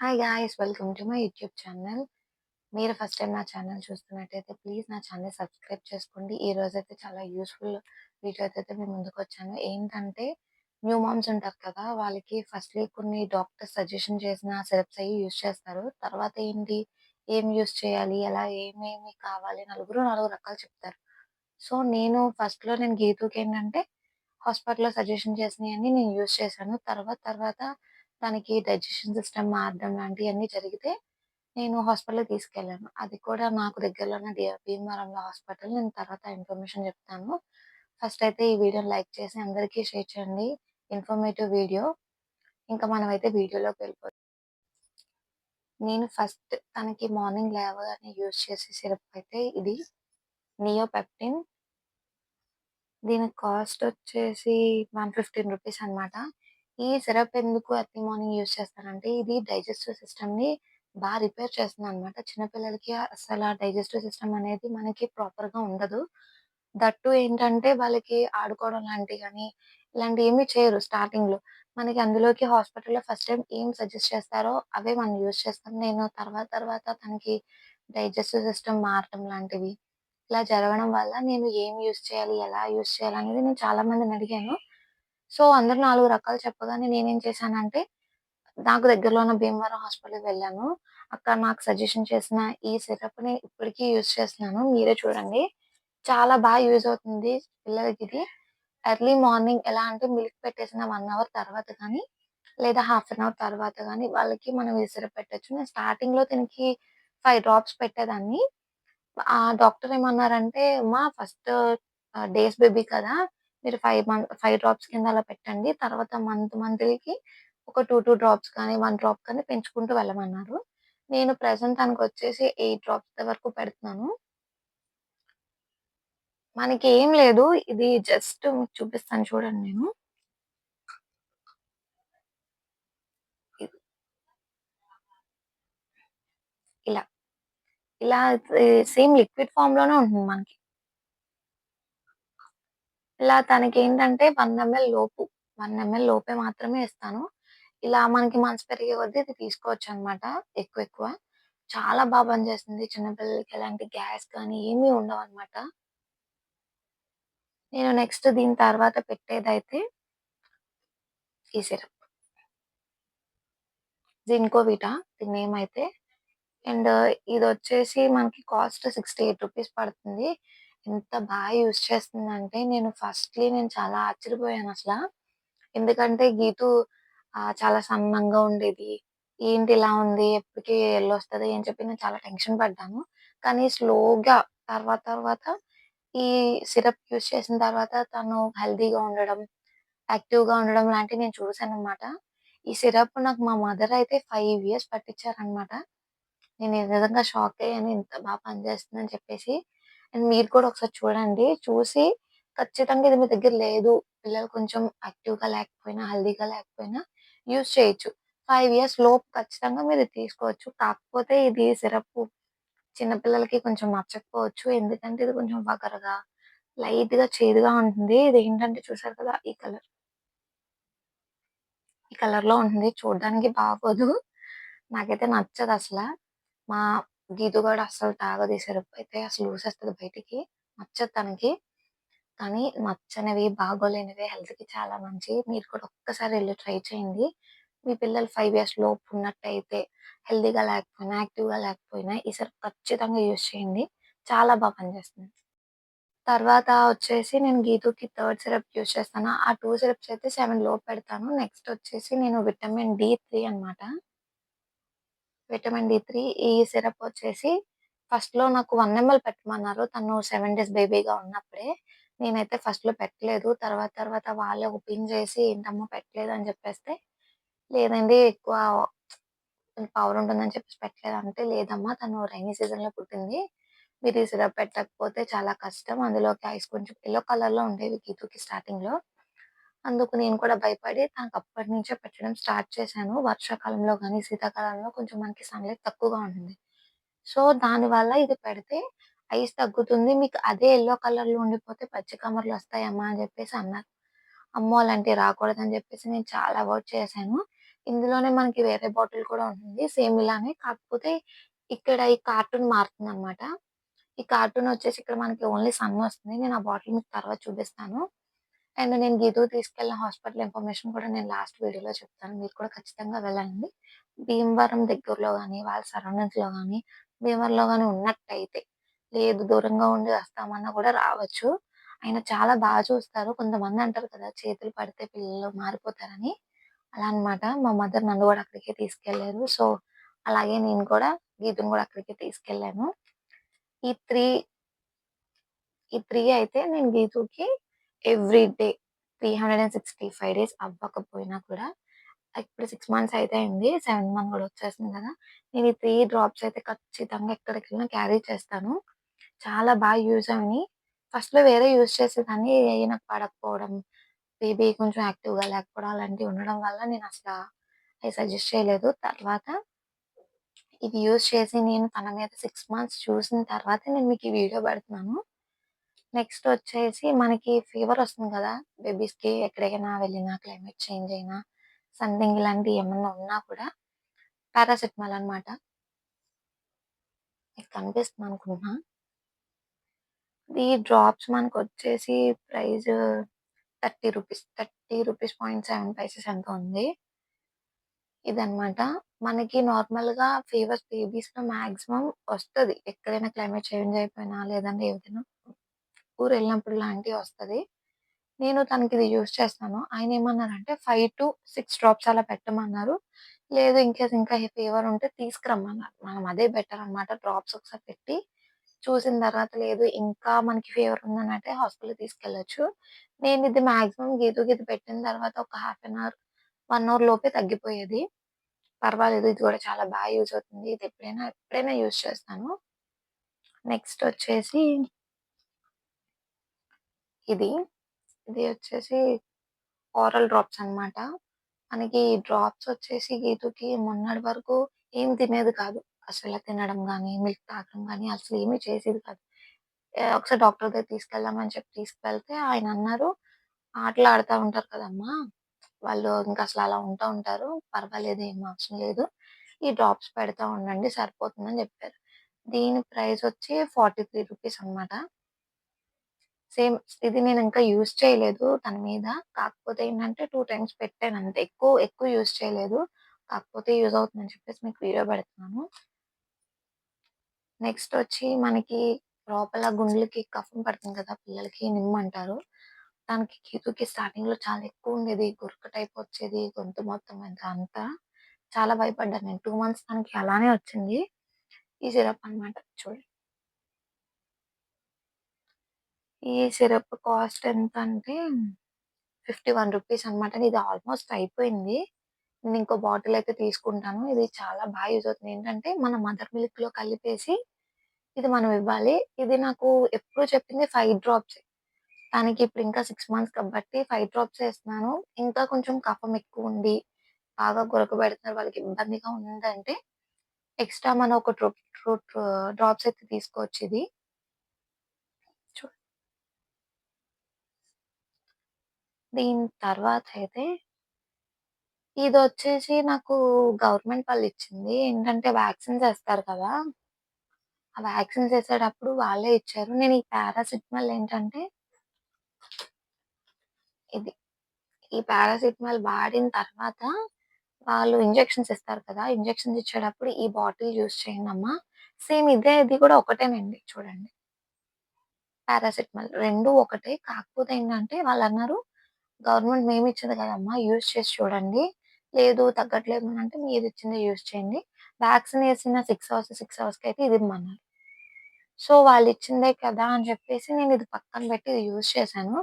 Hi guys! Welcome to my YouTube channel. మీరు first time నా channel చూస్తున్నట్టయితే please నా ఛానల్ సబ్స్క్రైబ్ చేసుకోండి. ఈరోజైతే చాలా యూజ్‌ఫుల్ వీడియోతో అయితే మీ ముందుకొచ్చాను. ఏంటంటే న్యూ మామ్స్ ఉంటారు కదా! వాళ్ళకి ఫస్ట్‌లీ కొన్ని డాక్టర్స్ సజెషన్ చేసిన సిరప్స్ అయ్యి యూజ్ చేస్తారు. తర్వాత ఏంటి, ఏం యూజ్ చేయాలి, ఎలా ఏమేమి కావాలి నలుగురు నాలుగు రకాలు చెప్తారు. సో, నేను ఫస్ట్‌లో గీతూకేంటంటే హాస్పిటల్‌లో సజెషన్ చేసినయన్నీ నేను యూజ్ చేశాను. తర్వాత తనకి డైజెషన్ సిస్టమ్ మారడం లాంటియన్నీ జరిగితే నేను హాస్పిటల్‌కి తీసుకెళ్ళాను. అది కూడా నాకు దగ్గరలోనే భీమవరంలో హాస్పిటల్. నేను తర్వాత ఇన్ఫర్మేషన్ చెప్తాను. ఫస్ట్ అయితే ఈ వీడియోని లైక్ చేసి అందరికీ షేర్ చేయండి. Informative video. ఇంకా మనమైతే వీడియోలోకి వెళ్ళిపోదాం. నేను ఫస్ట్ తనకి మార్నింగ్ లేవగానే యూజ్ చేసే సిరప్ అయితే ఇది నియోపెప్టిన్. దీని కాస్ట్ వచ్చేసి రూ. 115 అనమాట. ఈ సిరప్ ఎందుకు ఎర్లీ మార్నింగ్ యూజ్ చేస్తానంటే, ఇది డైజెస్టివ్ సిస్టమ్‌ని రిపేర్ చేస్తుందనమాట. చిన్న పిల్లలకి అసల డైజెస్టివ్ సిస్టమ్ అనేది మనకి ప్రాపర్‌గా ఉండదు. దట్ టూ ఏంటంటే, వాళ్ళకి ఆడుకోవడం లాంటివి గాని, ఇలాంటివి ఏమి చేయరు స్టార్టింగ్‌లో. మనకి అందులోకి హాస్పిటల్‌లో ఫస్ట్ టైమ్ ఏం సజెస్ట్ చేస్తారో అవే మనం యూజ్ చేస్తాం. నేను తర్వాత తనకి డైజెస్టివ్ సిస్టమ్ మారటం లాంటివి ఇలా జరగడం వల్ల నేను ఏం యూజ్ చేయాలి? ఎలా యూజ్ చేయాలనేది నేను చాలా మందిని అడిగాను. సో, అందరూ 4 రకాలు చెప్పగానే నేనేం చేశానంటే, నాకు దగ్గరలో ఉన్న భీమవరం హాస్పిటల్‌కి వెళ్ళాను. అక్కడ నాకు సజెషన్ చేసిన ఈ సిరప్‌ని ఇప్పటికి యూజ్ చేస్తున్నాను. మీరే చూడండి. చాలా యూజ్ అవుతుంది పిల్లలకిది. ఎర్లీ మార్నింగ్ ఎలా అంటే మిల్క్ పెట్టేసిన 1 అవర్ తర్వాత కానీ, లేదా హాఫ్ అన్ అవర్ తర్వాత గానీ వాళ్ళకి మనం ఈ సిరప్ పెట్టొచ్చు. నేను స్టార్టింగ్‌లో దీనికి 5 డ్రాప్స్ పెట్టేదాన్ని. డాక్టర్ ఏమన్నారంటే, "అమ్మా ఫస్ట్ డేస్ బేబీ కదా! మీరు 5 డ్రాప్స్ కింద అలా పెట్టండి. తర్వాత మంత్‌లీకి ఒక 2 డ్రాప్స్ కానీ, 1 డ్రాప్ కానీ పెంచుకుంటూ వెళ్ళమన్నారు." నేను ప్రెజెంట్ తనకొచ్చేసి 8 డ్రాప్స్ వరకు పెడుతున్నాను. మనకేం లేదు. ఇది జస్ట్ మీకు చూపిస్తాను చూడండి నేను. ఇ ఇలా. ఇలా సేమ్ లిక్విడ్ ఫార్మ్‌లోనే ఉంటుంది మనకి. ఇలా తనకేంటంటే 1 ఎంఎల్ లోపు, 1 ఎంఎల్ లోపే మాత్రమే ఇస్తాను. ఇలా మనకి మంత్స్ పెరిగే కొద్దీ ఇది తీసుకోవచ్చనమాట ఎక్కువ. చాలా పనిచేస్తుంది. చిన్న పిల్లలకి ఎలాంటి గ్యాస్ కానీ ఏమీ ఉండవనమాట. నేను నెక్స్ట్ దీని తర్వాత పెట్టేదైతే ఈ సిరప్. జింకోవిటా దీని నేమ్ అయితే. అండ్ ఇదొచ్చేసి మనకి కాస్ట్ రూ. 68 పడుతుంది. ఎంత యూజ్ చేస్తుందంటే నేను చాలా ఆశ్చర్యపోయానసల. ఎందుకంటే గీతూ చాలా సన్నంగా ఉండేది. ఏంటి ఇలా ఉంది? ఎప్పటికి ఎళ్ళొస్తది అని చెప్పి నేను చాలా టెన్షన్ పడ్డాను. కానీ స్లోగా తర్వాత ఈ సిరప్ యూజ్ చేసిన తర్వాత తను హెల్తీగా ఉండడం, యాక్టివ్‌గా ఉండడం లాంటివి నేను చూసాననమాట. ఈ సిరప్ నాకు మా మదర్ అయితే 5 ఇయర్స్ పట్టించారనమాట. నేను నిజంగా షాక్ అయ్యాను. ఇంత పనిచేస్తుందని చెప్పేసి. అండ్ మీరు కూడా ఒకసారి చూడండి. చూసి ఖచ్చితంగా ఇది మీ దగ్గర లేదు. పిల్లలు కొంచెం యాక్టివ్‌గా లేకపోయినా, హెల్తీగా లేకపోయినా యూజ్ చేయొచ్చు. 5 ఇయర్స్ లోపు ఖచ్చితంగా మీరు ఇది తీసుకోవచ్చు. కాకపోతే ఇది సిరప్పు చిన్న పిల్లలకి కొంచెం నచ్చకపోవచ్చు. ఎందుకంటే ఇది కొంచెం వగరుగా, లైట్‌గా చేదుగా ఉంటుంది. ఇదేంటంటే చూసారు కదా! ఈ కలర్‌లో ఉంటుంది. చూడడానికి బాగోదు. నాకైతే నచ్చదసల. మా గీతు గూడా అస్సలు తాగదు ఈ సిరప్పయితే. అసలు ఊసేస్తది బయటికి. నచ్చదు తనకి. కానీ నచ్చనివి, బాగోలేనివి హెల్త్‌కి చాలా మంచియి. మీరు కూడా ఒక్కసారి ఎళ్లి ట్రై చేయండి. మీ పిల్లలు 5 ఇయర్స్ లోపు ఉన్నట్టయితే, హెల్తీగా లేకపోయినా, యాక్టివ్‌గా లేకపోయినా ఈ సిరప్ ఖచ్చితంగా యూజ్ చేయండి. చాలా పనిచేస్తుంది. తర్వాత వచ్చేసి నేను గీతూకి థర్డ్ సిరప్ యూజ్ చేస్తాను. ఆ 2 సిరప్స్ అయితే 7 లోపు పెడతాను. నెక్స్ట్ వచ్చేసి నేను విటమిన్ డి3 అనమాట. విటమిన్ డి3 ఈ సిరప్ వచ్చేసి ఫస్ట్‌లో నాకు 1 ఎంఎల్ పెట్టమన్నారు. తను 7 డేస్ బేబీగా ఉన్నప్పుడే. నేనైతే ఫస్ట్‌లో పెట్టలేదు. తర్వాత వాళ్ళే ఓపెన్ చేసి ఏంటమ్మా పెట్టలేదు అని చెప్పేస్తే, లేదండి ఎక్కువ పవర్ ఉంటుందని చెప్పేసి పెట్టలేదంటే, లేదమ్మా తను రైనీ సీజన్‌లో పుట్టింది. మీరు ఈ సిరప్ పెట్టకపోతే చాలా కష్టం. అందులోకి ఐస్ కొంచెం యెల్లో కలర్‌లో ఉండేవి గీతూకి స్టార్టింగ్‌లో. అందుకు నేను కూడా భయపడి తనకు అప్పటినుంచే పెట్టడం స్టార్ట్ చేశాను. వర్షాకాలంలో గాని, శీతాకాలంలో కొంచెం మనకి సన్‌లైట్ తక్కువగా ఉంటుంది. సో, దానివల్ల ఇది పెడితే ఐస్ తగ్గుతుంది. మీకు అదే యెల్లో కలర్‌లో ఉండిపోతే పచ్చి కమర్లొస్తాయమ్మా అని జెప్పేసి అన్నారు. అమ్మో! అలాంటివి రాకూడదని జెప్పేసి నేను చాలా అవాయిడ్ చేశాను. ఇందులోనే మనకి వేరే బాటిల్ కూడా ఉంటుంది. సేమ్ ఇలానే కాకపోతే ఇక్కడ ఈ కార్టూన్ మారుతుందనమాట. ఈ కార్టూన్ వచ్చేసి ఇక్కడ మనకి ఓన్లీ సన్ వస్తుంది. నేను ఆ బాటిల్ మీకు తర్వాత చూపిస్తాను. అండ్ నేను గీతూ తీసుకెళ్ళిన హాస్పిటల్ ఇన్ఫర్మేషన్ కూడా నేను లాస్ట్ వీడియోలో చెప్తాను. మీరు కూడా ఖచ్చితంగా వెళ్ళండి. భీమవరం దగ్గరలో గాని, వాళ్ళ సరౌండింగ్స్‌లో గాని, భీమవరంలో గాని ఉన్నట్టయితే, లేదు దూరంగా ఉండి వస్తామన్నా కూడా రావచ్చు. ఆయన చాలా చూస్తారు. కొంతమంది అంటారు కదా! చేతులు పడితే పిల్లలు మారిపోతారని. అలా అన్నమాట. మా మదర్ నన్ను కూడా అక్కడికే తీసుకెళ్లారు. సో, అలాగే నేను కూడా గీతుని కూడా అక్కడికే తీసుకెళ్ళాను. ఈ 3 ఈ 3 అయితే నేను గీతూకి ఎవ్రీ డే 365 డేస్ అవ్వకపోయినా కూడా ఇప్పుడు 6 మంత్స్ అయితే అయింది. 7థ్ మంత్ కూడా వచ్చేస్తుంది కదా! నేను ఈ 3 డ్రాప్స్ అయితే ఖచ్చితంగా ఎక్కడికెళ్ళినా క్యారీ చేస్తాను. చాలా యూజ్ అయినియి. ఫస్ట్‌లో వేరే యూజ్ చేసేదాన్ని. ఏయి నాకు పడకపోవడం, బేబీ కొంచెం యాక్టివ్‌గా లేకపోవడం అలాంటివి ఉండడం వల్ల నేనసల అయి సజెస్ట్ చేయలేదు. తర్వాత ఇది యూజ్ చేసి నేను తన మీద 6 మంత్స్ చూసిన తర్వాతే నేను మీకు ఈ వీడియో పెడుతున్నాను. నెక్స్ట్ వచ్చేసి మనకి ఫీవర్ వస్తుంది కదా! బేబీస్‌కి ఎక్కడికైనా వెళ్ళినా, క్లైమేట్ చేంజ్ అయినా, సంథింగ్ ఇలాంటివి ఏమన్నా ఉన్నా కూడా పారాసెటమాల్ అనమాట. మీకు కనిపిస్తుందనుకుంటున్నా. ఈ డ్రాప్స్ మనకొచ్చేసి ప్రైస్ రూ. 30 పాయింట్ 7 పైసెస్ ఎంతో ఉంది. ఇదనమాట. మనకి నార్మల్‌గా ఫీవర్ బేబీస్‌లో మాక్సిమం వస్తది. ఎక్కడైనా క్లైమేట్ చేంజ్ అయిపోయినా, లేదంటే ఏదైనా ఊరెళ్ళినప్పుడు ఇలాంటివి వస్తది. నేను తనకిది యూజ్ చేస్తాను. ఆయనేమన్నారంటే 5-6 డ్రాప్స్ అలా పెట్టమన్నారు. లేదు ఇన్‌కేస్ ఇంకా ఫీవర్ ఉంటే తీసుకురమ్మన్నారు. మనం అదే బెటర్ అనమాట. డ్రాప్స్ ఒకసారి పెట్టి చూసిన తర్వాత లేదు ఇంకా మనకి ఫీవర్ ఉందనంటే హాస్పిటల్‌కి తీసుకెళ్ళొచ్చు. నేనిది మాక్సిమం గీతూకి ఇది పెట్టిన తర్వాత ఒక హాఫ్ అన్ అవర్, 1 అవర్ లోపే తగ్గిపోయేది. పర్వాలేదు ఇది కూడా చాలా యూజ్ అవుతుంది. ఇది ఎప్పుడైనా యూజ్ చేస్తాను. నెక్స్ట్ వచ్చేసి ఇది. ఇది వచ్చేసి ఓరల్ డ్రాప్స్ అన్నమాట. మనకి డ్రాప్స్ వచ్చేసి గీతూకి మొన్నటి వరకు ఏం తినేది కాదు. అసల తినడం గాని, మిల్క్ తాగడం గాని అసలు ఏమి చేసేది కాదు. ఒకసారి డాక్టర్ దగ్గరికి తీసుకెళ్దామని చెప్పి తీసుకెళ్తే ఆయనన్నారు, "ఆటలు ఆడుతా ఉంటారు కదమ్మా! వాళ్ళు ఇంకా అసలు అలా ఉంటారు. పర్వాలేదు ఏం అవసరం లేదు. ఈ డ్రాప్స్ పెడతా ఉండండి సరిపోతుందని" చెప్పారు. దీని ప్రైస్ వచ్చి రూ. 43 అన్నమాట. సేమ్ ఇది నేనింకా యూజ్ చేయలేదు తన మీద. కాకపోతే ఏంటంటే 2 టైమ్స్ పెట్టానంతే. ఎక్కువ యూజ్ చేయలేదు. కాకపోతే యూజ్ అవుతుందని చెప్పేసి మీకు వీడియో పెడుతున్నాను. నెక్స్ట్ వచ్చి మనకి లోపల గుండెలకి కఫం పడుతుంది కదా! పిల్లలకి నిమ్మంటారు. దానికి గీతూకి స్టార్టింగ్‌లో చాలా ఎక్కువుండేది. గురక టైప్ వచ్చేది. గొంతు మొత్తం ఇంకా అంతా. చాలా భయపడ్డాను నేను. 2 మంత్స్ తనకి అలానే వచ్చింది. ఈ సిరప్ అన్నమాట చూడండి. ఈ సిరప్ కాస్ట్ ఎంతంటే రూ. 51 అన్నమాట. ఇది ఆల్మోస్ట్ అయిపోయింది. నేను ఇంకో బాటిల్ అయితే తీసుకుంటాను. ఇది చాలా యూజ్ అవుతుంది. ఏంటంటే మన మదర్ మిల్క్‌లో కలిపేసి ఇది మనం ఇవ్వాలి. ఇది నాకు ఎప్పుడు చెప్పింది 5 డ్రాప్సే. తనకి ఇప్పుడు ఇంకా 6 మంత్స్ కాబట్టి 5 డ్రాప్సే ఇస్తున్నాను. ఇంకా కొంచెం కఫం ఎక్కువుండి, బాగా గురకబెడుతున్నారు, వాళ్ళకి ఇబ్బందిగా ఉందంటే ఎక్స్‌ట్రా మనం ఒక 2 డ్రాప్స్ అయితే తీసుకోవచ్చు ఇది. చు దీని తర్వాతయితే ఇదొచ్చేసి నాకు గవర్నమెంట్ వాళ్ళిచ్చింది. ఏంటంటే వ్యాక్సిన్స్ ఏస్తారు కదా! ఆ వ్యాక్సిన్స్ ఏసేటప్పుడు వాళ్ళే ఇచ్చారు. నేను ఈ పారాసిటమాల్ ఏంటంటే ఇది. ఈ పారాసిటమాల్ వాడిన తర్వాత వాళ్ళు ఇంజెక్షన్స్ ఇస్తారు కదా! ఇంజెక్షన్స్ ఇచ్చేటప్పుడు ఈ బాటిల్ యూజ్ చేయండమ్మా. సేమ్ ఇది కూడా ఒకటేనండి చూడండి. పారాసిటమాల్ 2 ఒకటే. కాకపోతే ఏంటంటే వాళ్ళన్నారు, "గవర్నమెంట్ మేమిచ్చేది కదమ్మా! యూజ్ చేసి చూడండి. లేదు తగ్గట్లేదు అనంటే మీరిచ్చిందే యూజ్ చేయండి. వ్యాక్సిన్ ఏసిన 6 అవర్స్‌కైతే ఇది ఇమ్మన్నారు." సో, వాళ్ళిచ్చిందే కదా అని చెప్పేసి నేనిది పక్కన పెట్టి ఇది యూజ్ చేశాను.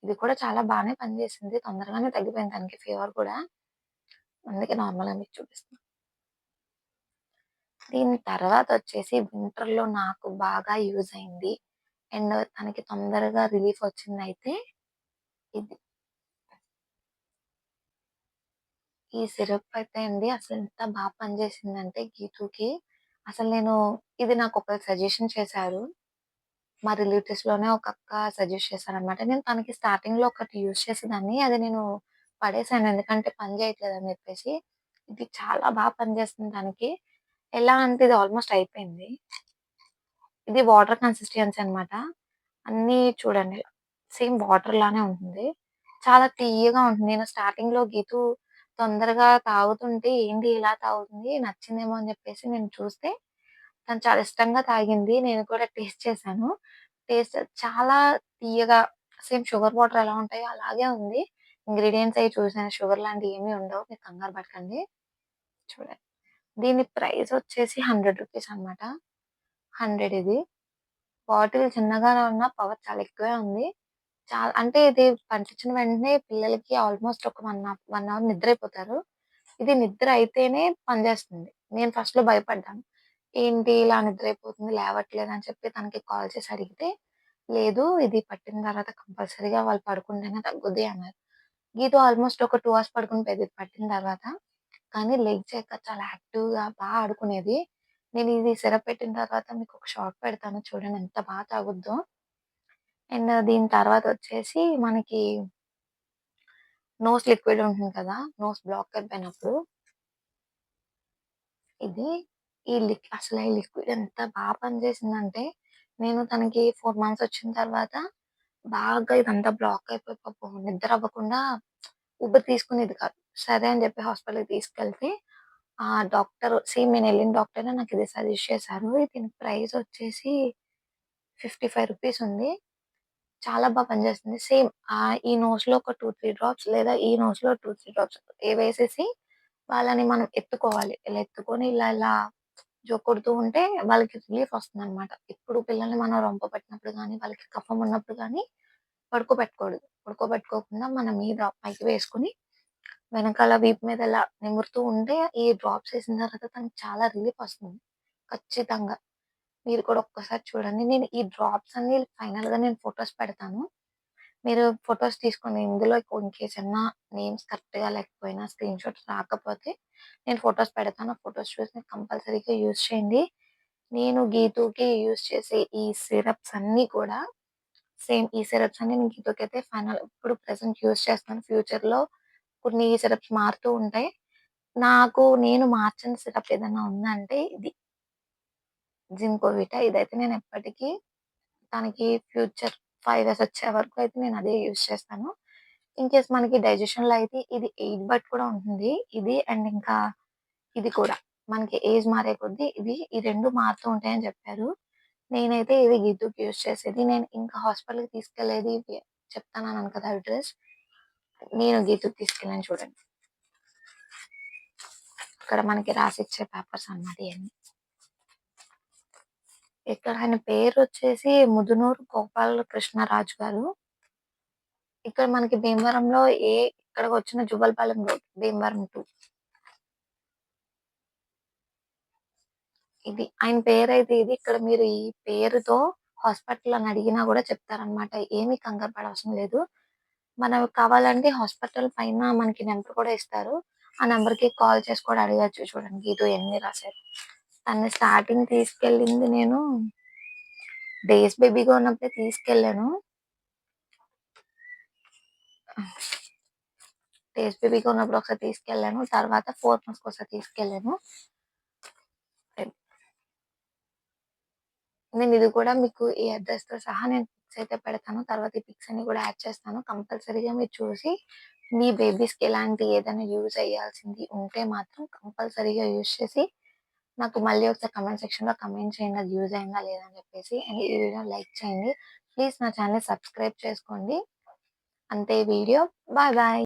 ఇది కూడా చాలా బానే పనిచేసింది. తొందరగానే తగ్గిపోయింది తనకి ఫీవర్ కూడా. అందుకే నార్మల్‌గా మీకు చూపిస్తున్నా. దీని తర్వాతొచ్చేసి వింటర్‌లో నాకు బాగా యూజ్ అయింది. అండ్ తనకి తొందరగా రిలీఫ్ వచ్చిందయితే ఇది. ఈ సిరప్ అయితే అండి అసలెంత పనిచేసిందంటే గీతూకి, అసలు నేను ఇది నాకొకరు సజెషన్ చేశారు. మా రిలేటివ్స్‌లోనే ఒక అక్క సజెస్ట్ చేశారనమాట. నేను తనకి స్టార్టింగ్‌లో ఒకటి యూజ్ చేసేదాన్ని. అది నేను పడేసాను. ఎందుకంటే పని చేయట్లేదని చెప్పేసి. ఇది చాలా పనిచేస్తుంది దానికి. ఎలా అంటే ఇది ఆల్మోస్ట్ అయిపోయింది. ఇది వాటర్ కన్సిస్టెన్సీ అనమాట. అన్నీ చూడండి సేమ్ వాటర్ లానే ఉంటుంది. చాలా తియ్యగా ఉంటుంది. నేను స్టార్టింగ్‌లో గీతూ తొందరగా తాగుతుంటే ఏంటి ఇలా తాగుతుంది నచ్చిందేమో అని చెప్పేసి నేను చూస్తే తను చాలా ఇష్టంగా తాగింది. నేను కూడా టేస్ట్ చేశాను. టేస్ట్ చాలా తియ్యగా సేమ్ షుగర్ వాటర్ ఎలా ఉంటాయో అలాగే ఉంది. ఇంగ్రీడియెంట్స్ అయి చూసాను. షుగర్ లాంటివి ఏమి ఉండవు. మీరు కంగారు పడకండి. చూడండి. దీని ప్రైస్ వచ్చేసి రూ. 100 అనమాట. 100 ఇది. బాటిల్ చిన్నగానే ఉన్న పవర్ చాలా ఎక్కువే ఉంది. అంటే ఇది పంపించిన వెంటనే పిల్లలకి ఆల్మోస్ట్ ఒక 1 అవర్ నిద్రైపోతారు. ఇది నిద్ర అయితేనే పనిచేస్తుంది. నేను ఫస్ట్‌లో భయపడ్డాను. ఏంటి ఇలా నిద్రైపోతుంది లేవట్లేదు అని చెప్పి తనకి కాల్ చేసి అడిగితే, లేదు ఇది పట్టిన తర్వాత కంపల్సరీగా వాళ్ళు పడుకుంటేనే తగ్గుద్ది అన్నారు. గీత ఆల్మోస్ట్ ఒక 2 అవర్స్ పడుకుని పోయేది ఇది పట్టిన తర్వాత. కానీ లెగిచాక చాలా యాక్టివ్‌గా ఆడుకునేది. నేను ఇది సిరప్ పెట్టిన తర్వాత మీకొక షాట్ పెడతాను చూడండి ఎంత తాగుద్దో. అండ్ దీని తర్వాత వచ్చేసి మనకి నోస్ లిక్విడ్ ఉంటుంది కదా! నోస్ బ్లాక్ అయిపోయినప్పుడు ఇది అసలు ఈ లిక్విడ్ ఎంత పనిచేసిందంటే, నేను తనకి 4 మంత్స్ వచ్చిన తర్వాత బాగా ఇదంతా బ్లాక్ అయిపోయి పాపం నిద్ర అవ్వకుండా ఊపిరి తీసుకునేది కాదు. సరే అని చెప్పి హాస్పిటల్‌కి తీసుకెళ్తే ఆ డాక్టర్ సేమ్ నేనెళ్ళిన డాక్టరే నాకిది సజెస్ట్ చేశారు. దీని ప్రైస్ వచ్చేసి రూ. 55 ఉంది. చాలా పనిచేస్తుంది. సేమ్ ఈ నోస్‌లో ఒక 2, 3 డ్రాప్స్ లేదా ఈ నోస్‌లో 2, 3 డ్రాప్స్ వేసేసి వాళ్ళని మనం ఎత్తుకోవాలి. ఇలా ఎత్తుకొని ఇలా జో కొడుతూ ఉంటే వాళ్ళకి రిలీఫ్ వస్తుందనమాట. ఇప్పుడు పిల్లల్ని మనం రొంప పట్టినప్పుడు గానీ, వాళ్ళకి కఫం ఉన్నప్పుడు గానీ పడుకోబెట్టకూడదు. పడుకోబెట్టుకోకుండా మన మీద పైకి వేసుకొని వెనకాల వీపు మీద ఇలా నిమురుతూ ఉంటే ఈ డ్రాప్స్ ఏసిన తర్వాత తనకి చాలా రిలీఫ్ వస్తుంది. ఖచ్చితంగా. మీరు కూడా ఒక్కసారి చూడండి. నేను ఈ డ్రాప్స్ అన్ని ఫైనల్‌గా నేను ఫోటోస్ పెడతాను. మీరు ఫోటోస్ తీసుకోండి. ఇందులో ఇన్‌కేస్ ఏమన్నా నేమ్స్ కరెక్ట్‌గా లేకపోయినా, స్క్రీన్‌షాట్స్ రాకపోతే నేను ఫోటోస్ పెడతాను. ఆ ఫోటోస్ చూసి మీరు కంపల్సరీగా యూజ్ చేయండి. నేను గీతూకి యూజ్ చేసే ఈ సిరప్స్ అన్నీ కూడా సేమ్ ఈ సిరప్స్ అన్ని నేను గీతూకైతే ఇప్పుడు ప్రెజెంట్ యూజ్ చేస్తున్నాను. ఫ్యూచర్‌లో కొన్ని సిరప్స్ మారుతూ ఉంటాయి. నేను మార్చని సిరప్ ఏదైనా ఉందంటే ఇది. జింకోవిటా ఇదైతే నేను ఎప్పటికీ తనకి ఫ్యూచర్ 5 ఇయర్స్ వచ్చే వరకు అయితే నేను అదే యూజ్ చేస్తాను. ఇన్‌కేస్ మనకి డైజెషన్‌లో అయితే ఇది ఏజ్ బట్టి కూడా ఉంటుంది. ఇది అండ్ ఇంకా ఇది కూడా. మనకి ఏజ్ మారే కొద్దీ ఈ 2 మారుతూ ఉంటాయని చెప్పారు. నేనైతే ఇది గీతూకి యూజ్ చేసేది. నేను ఇంకా హాస్పిటల్‌కి తీసుకెళ్ళేది చెప్తానన్నాను కదా అడ్రెస్. నేను గీతూకి తీసుకెళ్ళాను చూడండి. ఇక్కడ మనకి రాసిచ్చే పేపర్స్ అన్నమాట ఇయన్నీ. ఇక్కడ ఆయన పేరొచ్చేసి ముదునూరు గోపాల కృష్ణరాజు గారు. ఇక్కడ మనకి భీమవరంలో ఇక్కడికొచ్చిన జువ్వలపాలెం రోడ్ భీమవరం టు. ఇది ఆయన పేరైతే ఇది. ఇక్కడ మీరు ఈ పేరుతో హాస్పిటల్ అని అడిగినా గూడా చెప్తారనమాట. ఏమి కంగారు పడవసరం లేదు. మనం కావాలంటే హాస్పిటల్ పైన మనకి నంబర్ కూడా ఇస్తారు. ఆ నంబర్‌కి కాల్ చేసి కూడా అడగొచ్చు చూడండి. గీతూ ఎన్ని రాశారు. తనని స్టార్టింగ్ తీసుకెళ్ళింది నేను డేస్ బేబీగా ఉన్నప్పుడే తీసుకెళ్ళాను. డేస్ బేబీగా ఉన్నప్పుడు ఒకసారి తీసుకెళ్ళాను. తర్వాత 4 మంత్స్‌కొకసారి తీసుకెళ్ళాను. నేను ఇది కూడా మీకు ఈ అడ్రెస్‌తో సహా నేను పిక్స్ అయితే పెడతాను. తర్వాత ఈ పిక్స్ అన్ని కూడా యాడ్ చేస్తాను. కంపల్సరీగా మీరు చూసి మీ బేబీస్‌కి ఎలాంటి ఏదైనా యూజ్ అయ్యాల్సింది ఉంటే మాత్రం కంపల్సరీగా యూజ్ చేసి నాకు మళ్ళీ ఒకసారి కామెంట్ సెక్షన్‌లో కామెంట్ చేయండి. అది యూజ్ అయిందా లేదా అని చెప్పేసి. అండ్ ఈ వీడియోని లైక్ చేయండి. ప్లీజ్ నా ఛానెల్‌ని సబ్స్క్రైబ్ చేసుకోండి. అంతే వీడియో. Bye bye.